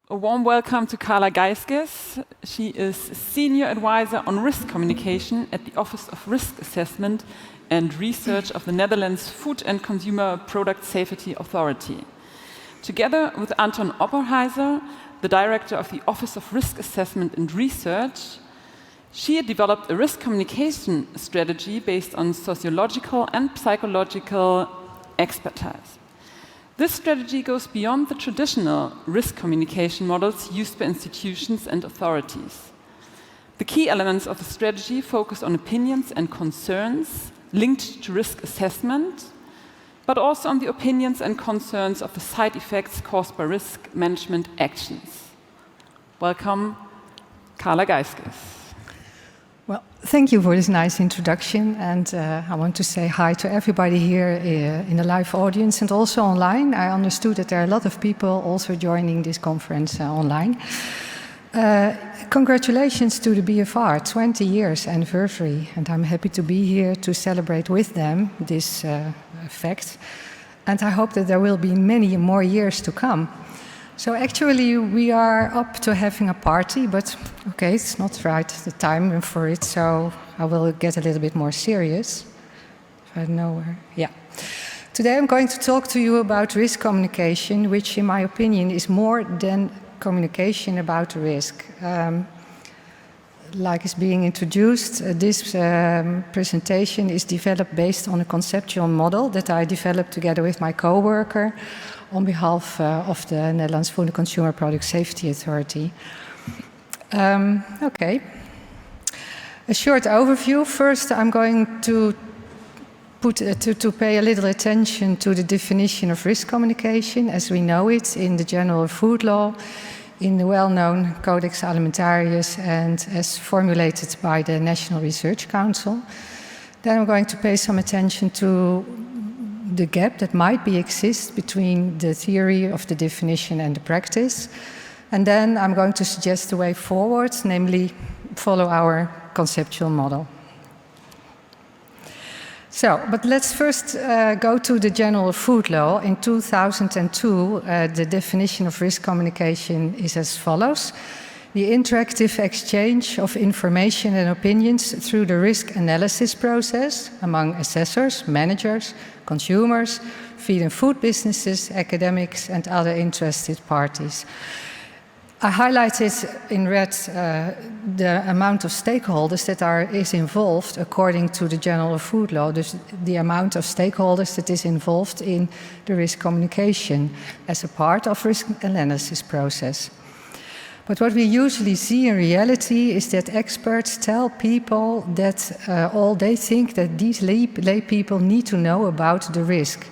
A warm welcome to Carla Geiskes. She is Senior Advisor on Risk Communication at the Office of Risk Assessment and Research of the Netherlands Food and Consumer Product Safety Authority. Together with Anton Opperheiser, the Director of the Office of Risk Assessment and Research, she developed a risk communication strategy based on sociological and psychological expertise. This strategy goes beyond the traditional risk communication models used by institutions and authorities. The key elements of the strategy focus on opinions and concerns linked to risk assessment, but also on the opinions and concerns of the side effects caused by risk management actions. Welcome, Carla Geiskes. Well, thank you for this nice introduction, and I want to say hi to everybody here in the live audience and also online. I understood that there are a lot of people also joining this conference online. Congratulations to the BFR, 20 years anniversary, and I'm happy to be here to celebrate with them this fact. And I hope that there will be many more years to come. So actually we are up to having a party, but okay, it's not right the time for it, so I will get a little bit more serious. If I know where, yeah. Today I'm going to talk to you about risk communication, which in my opinion is more than communication about risk. Like is being introduced, this presentation is developed based on a conceptual model that I developed together with my co-worker on behalf of the Netherlands Food and Consumer Product Safety Authority. Okay, a short overview. First, I'm going to pay a little attention to the definition of risk communication as we know it in the General Food Law, in the well-known Codex Alimentarius, and as formulated by the National Research Council. Then I'm going to pay some attention to the gap that might exist between the theory of the definition and the practice. And then I'm going to suggest a way forward, namely follow our conceptual model. So, but let's first go to the General Food Law. In 2002, the definition of risk communication is as follows: the interactive exchange of information and opinions through the risk analysis process among assessors, managers, consumers, feed and food businesses, academics, and other interested parties. I highlighted in red the amount of stakeholders that is involved according to the General Food Law, the amount of stakeholders that is involved in the risk communication as a part of risk analysis process. But what we usually see in reality is that experts tell people that all they think that these lay people need to know about the risk.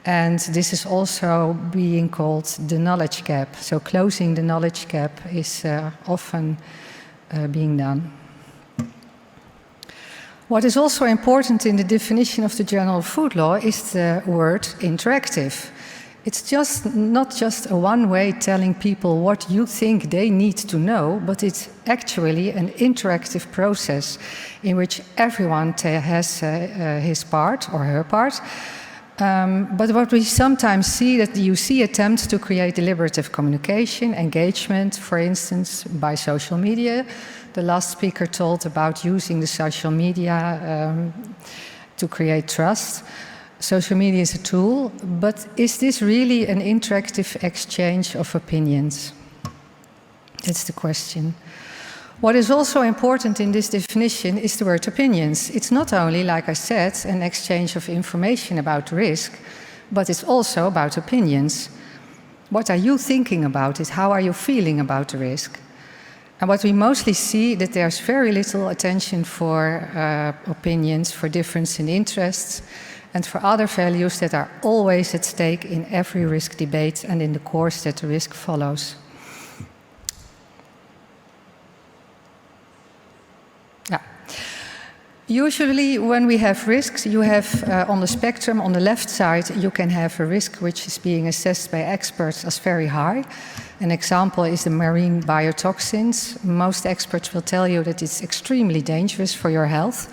And this is also being called the knowledge gap. So closing the knowledge gap is often being done. What is also important in the definition of the General Food Law is the word interactive. It's not just a one-way telling people what you think they need to know, but it's actually an interactive process in which everyone has his part or her part. But what we sometimes see that you see attempts to create deliberative communication, engagement, for instance, by social media. The last speaker told about using the social media to create trust. Social media is a tool, but is this really an interactive exchange of opinions? That's the question. What is also important in this definition is the word opinions. It's not only, like I said, an exchange of information about risk, but it's also about opinions. What are you thinking about it? How are you feeling about the risk? And what we mostly see that there's very little attention for opinions, for difference in interests, and for other values that are always at stake in every risk debate and in the course that the risk follows. Yeah. Usually when we have risks, you have on the spectrum, on the left side, you can have a risk which is being assessed by experts as very high. An example is the marine biotoxins. Most experts will tell you that it's extremely dangerous for your health.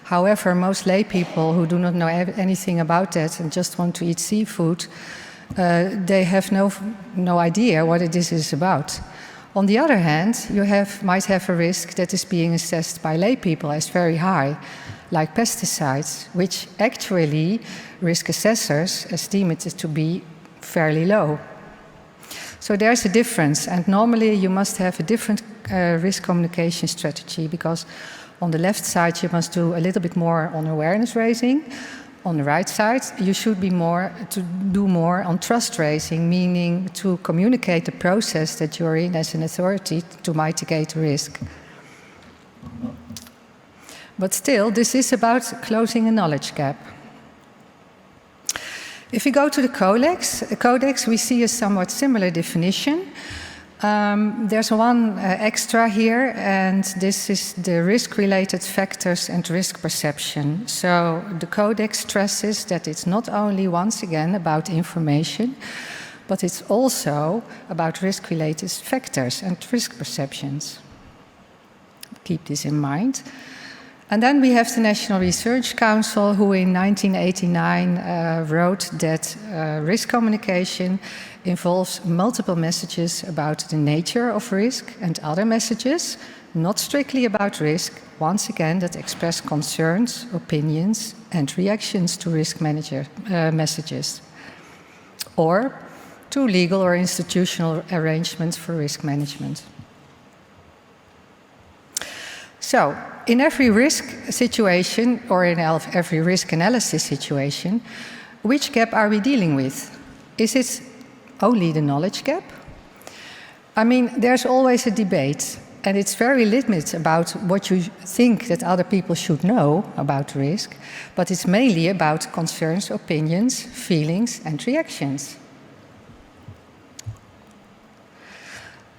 However, most lay people who do not know anything about that and just want to eat seafood They have no idea what this is about. On the other hand, you might have a risk that is being assessed by lay people as very high, like pesticides, which actually risk assessors esteem it to be fairly low. So there's a difference, and normally you must have a different risk communication strategy, because on the left side you must do a little bit more on awareness raising. On the right side, you should be do more on trust raising, meaning to communicate the process that you're in as an authority to mitigate risk. But still, this is about closing a knowledge gap. If we go to the Codex, we see a somewhat similar definition. There's one extra here, and this is the risk-related factors and risk perception. So the Codex stresses that it's not only, once again, about information, but it's also about risk-related factors and risk perceptions. Keep this in mind. And then we have the National Research Council, who in 1989 wrote that risk communication involves multiple messages about the nature of risk and other messages, not strictly about risk, once again, that express concerns, opinions, and reactions to risk messages, or to legal or institutional arrangements for risk management. So, in every risk situation, or in every risk analysis situation, which gap are we dealing with? Is it only the knowledge gap? I mean, there's always a debate, and it's very limited about what you think that other people should know about risk, but it's mainly about concerns, opinions, feelings, and reactions.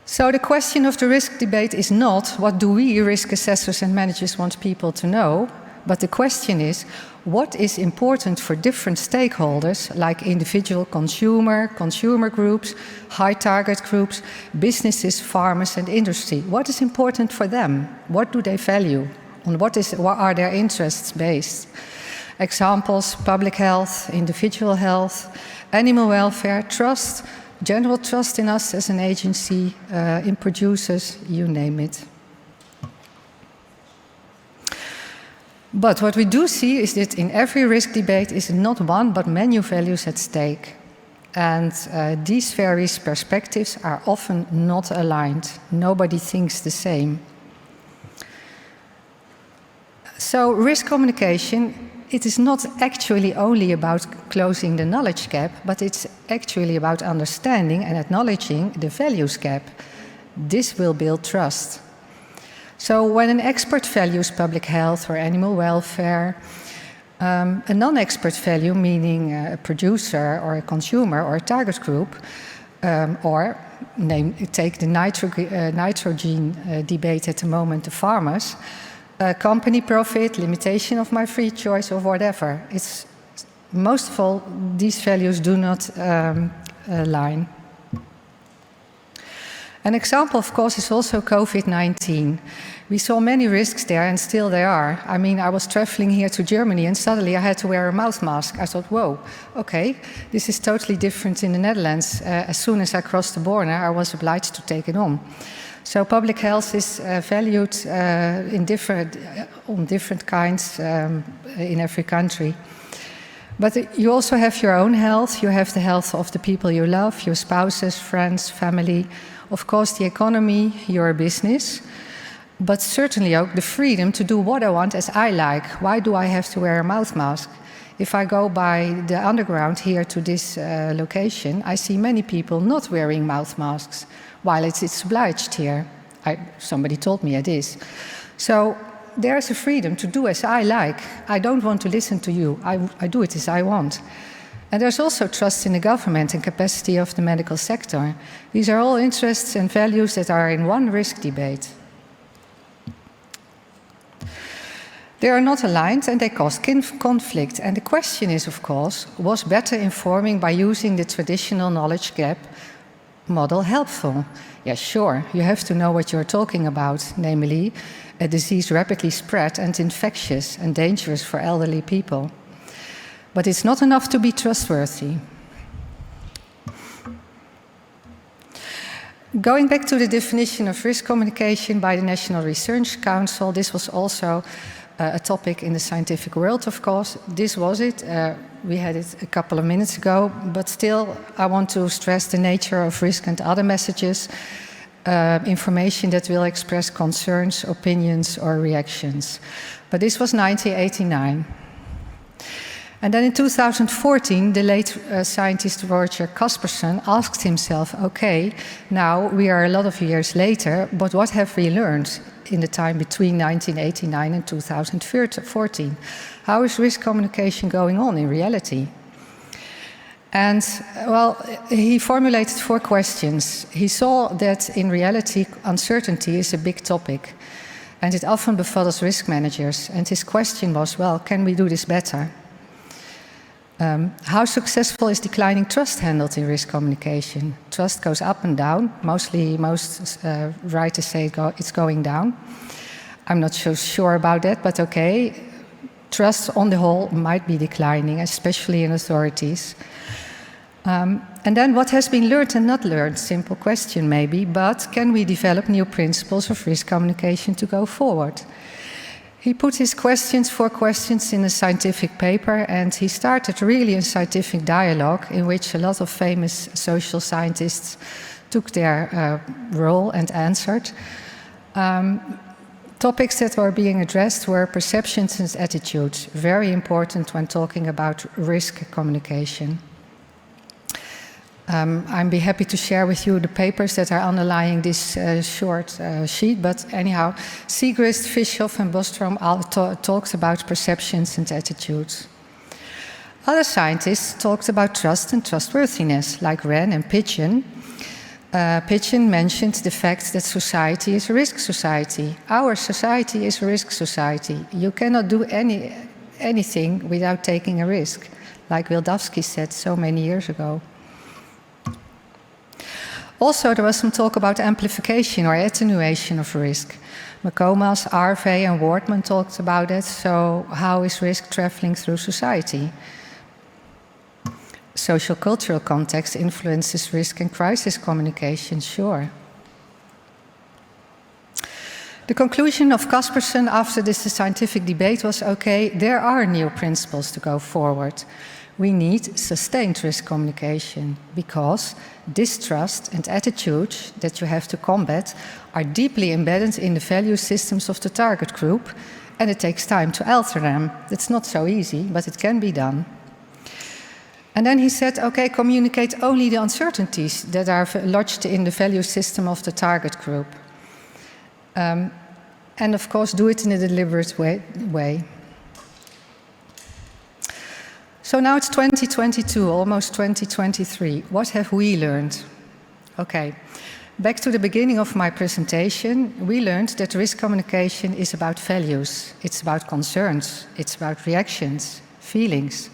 So the question of the risk debate is not what do we, risk assessors and managers, want people to know, but the question is what is important for different stakeholders like individual consumer groups, high target groups, businesses, farmers and industry. What is important for them? What do they value? On what are their interests based? Examples: public health, individual health, animal welfare, trust, general trust in us as an agency, in producers, you name it. But what we do see is that in every risk debate is not one but many values at stake. And these various perspectives are often not aligned. Nobody thinks the same. So risk communication, it is not actually only about closing the knowledge gap, but it's actually about understanding and acknowledging the values gap. This will build trust. So when an expert values public health or animal welfare, a non-expert value, meaning a producer or a consumer or a target group, or take the nitrogen debate at the moment, the farmers, company profit, limitation of my free choice, or whatever. It's most of all, these values do not align. An example, of course, is also COVID-19. We saw many risks there, and still there are. I mean, I was traveling here to Germany, and suddenly I had to wear a mouth mask. I thought, whoa, okay, this is totally different in the Netherlands. As soon as I crossed the border, I was obliged to take it on. So public health is valued on different kinds in every country. But you also have your own health. You have the health of the people you love, your spouses, friends, family. Of course, the economy, your business. But certainly the freedom to do what I want as I like. Why do I have to wear a mouth mask? If I go by the underground here to this location, I see many people not wearing mouth masks, while it's obliged here. Somebody told me it is. So there's a freedom to do as I like. I don't want to listen to you. I do it as I want. And there's also trust in the government and capacity of the medical sector. These are all interests and values that are in one risk debate. They are not aligned and they cause conflict. And the question is, of course, was better informing by using the traditional knowledge gap model helpful? Yes, sure, you have to know what you're talking about, namely a disease rapidly spread and infectious and dangerous for elderly people. But it's not enough to be trustworthy. Going back to the definition of risk communication by the National Research Council, this was also a topic in the scientific world, of course. This was it. We had it a couple of minutes ago, but still I want to stress the nature of risk and other messages, information that will express concerns, opinions, or reactions. But this was 1989. And then in 2014, the late scientist Roger Kasperson asked himself, okay, now we are a lot of years later, but what have we learned in the time between 1989 and 2014? How is risk communication going on in reality? And, well, he formulated 4 questions. He saw that in reality, uncertainty is a big topic, and it often befuddles risk managers. And his question was, well, can we do this better? How successful is declining trust handled in risk communication? Trust goes up and down. Most writers say it's going down. I'm not so sure about that, but okay. Trust on the whole might be declining, especially in authorities. And then what has been learned and not learned? Simple question maybe, but can we develop new principles of risk communication to go forward? He put his 4 questions in a scientific paper, and he started really a scientific dialogue in which a lot of famous social scientists took their role and answered. Topics that were being addressed were perceptions and attitudes, very important when talking about risk communication. I'd be happy to share with you the papers that are underlying this short sheet, but anyhow, Siegrist, Fischoff and Bostrom talked about perceptions and attitudes. Other scientists talked about trust and trustworthiness, like Wren and Pigeon. Pigeon mentioned the fact that society is a risk society. Our society is a risk society. You cannot do anything without taking a risk, like Wildavsky said so many years ago. Also, there was some talk about amplification or attenuation of risk. McComas, Arvey and Wardman talked about it. So how is risk traveling through society? Social cultural context influences risk and crisis communication, sure. The conclusion of Kasperson after this scientific debate was, okay, there are new principles to go forward. We need sustained risk communication because distrust and attitudes that you have to combat are deeply embedded in the value systems of the target group, and it takes time to alter them. It's not so easy, but it can be done. And then he said, okay, communicate only the uncertainties that are lodged in the value system of the target group. And of course, do it in a deliberate way. So now it's 2022, almost 2023. What have we learned? Okay, back to the beginning of my presentation, we learned that risk communication is about values, it's about concerns, it's about reactions, feelings.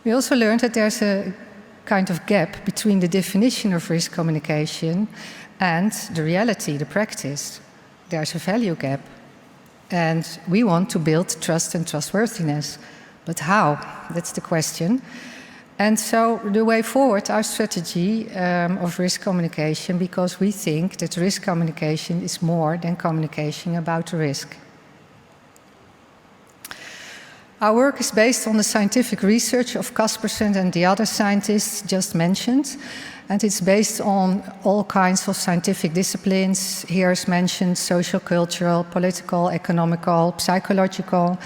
We also learned that there's a kind of gap between the definition of risk communication and the reality, the practice. There's a value gap. And we want to build trust and trustworthiness. But how? That's the question. And so the way forward, our strategy of risk communication, because we think that risk communication is more than communication about risk. Our work is based on the scientific research of Kasperson and the other scientists just mentioned, and it's based on all kinds of scientific disciplines. Here is mentioned social, cultural, political, economical, psychological,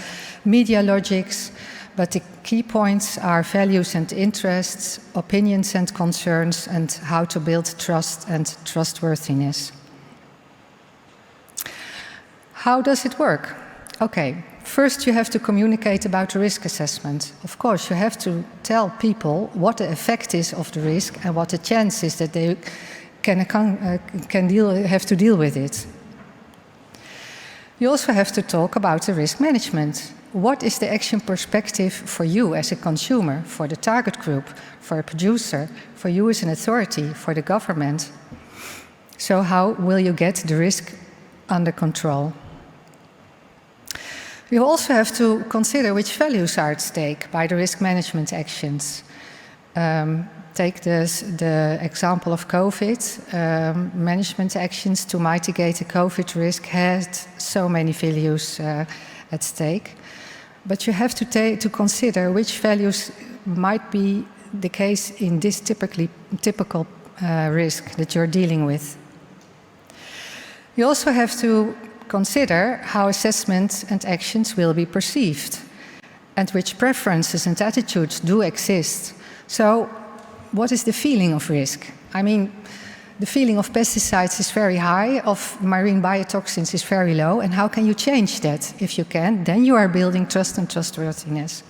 media logics, but the key points are values and interests, opinions and concerns, and how to build trust and trustworthiness. How does it work? Okay. First, you have to communicate about the risk assessment. Of course, you have to tell people what the effect is of the risk and what the chance is that they have to deal with it. You also have to talk about the risk management. What is the action perspective for you as a consumer, for the target group, for a producer, for you as an authority, for the government? So how will you get the risk under control? You also have to consider which values are at stake by the risk management actions. Take the example of COVID. Management actions to mitigate the COVID risk had so many values at stake. But you have to consider which values might be the case in this typical risk that you're dealing with. You also have to consider how assessments and actions will be perceived and which preferences and attitudes do exist. So, what is the feeling of risk? I mean, the feeling of pesticides is very high, of marine biotoxins is very low, and how can you change that? If you can, then you are building trust and trustworthiness.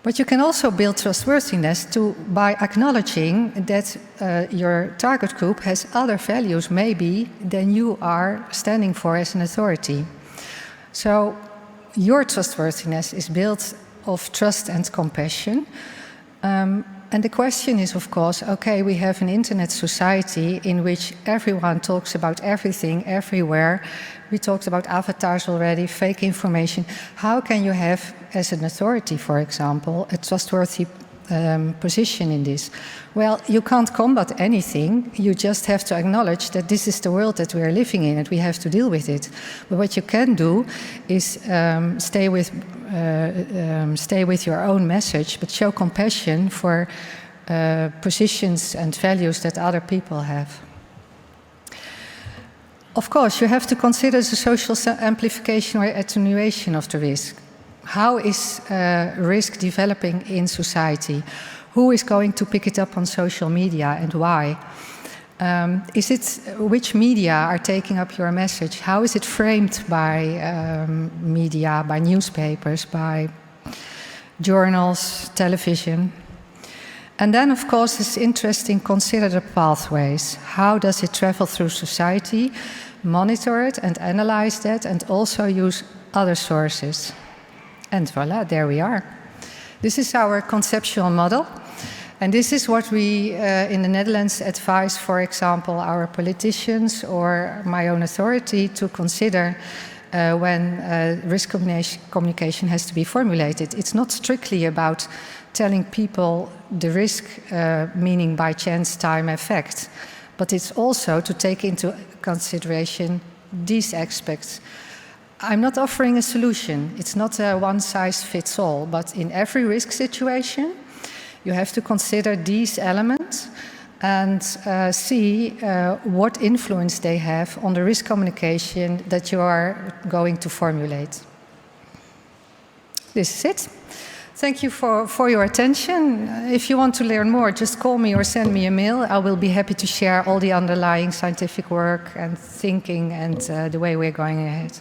But you can also build trustworthiness by acknowledging that your target group has other values maybe than you are standing for as an authority. So your trustworthiness is built of trust and compassion. And the question is, of course, okay, we have an internet society in which everyone talks about everything, everywhere. We talked about avatars already, fake information. How can you have, as an authority, for example, a trustworthy position in this? Well, you can't combat anything. You just have to acknowledge that this is the world that we are living in and we have to deal with it. But what you can do is stay with your own message, but show compassion for positions and values that other people have. Of course, you have to consider the social amplification or attenuation of the risk. How is risk developing in society? Who is going to pick it up on social media and why? Which media are taking up your message? How is it framed by media, by newspapers, by journals, television? And then, of course, it's interesting to consider the pathways. How does it travel through society? Monitor it and analyze that, and also use other sources. And voila, there we are. This is our conceptual model. And this is what we in the Netherlands advise, for example, our politicians or my own authority to consider when risk communication has to be formulated. It's not strictly about telling people the risk, meaning by chance, time, effect, but it's also to take into consideration these aspects. I'm not offering a solution. It's not a one-size-fits-all, but in every risk situation, you have to consider these elements and see what influence they have on the risk communication that you are going to formulate. This is it. Thank you for your attention. If you want to learn more, just call me or send me a mail. I will be happy to share all the underlying scientific work and thinking and the way we're going ahead.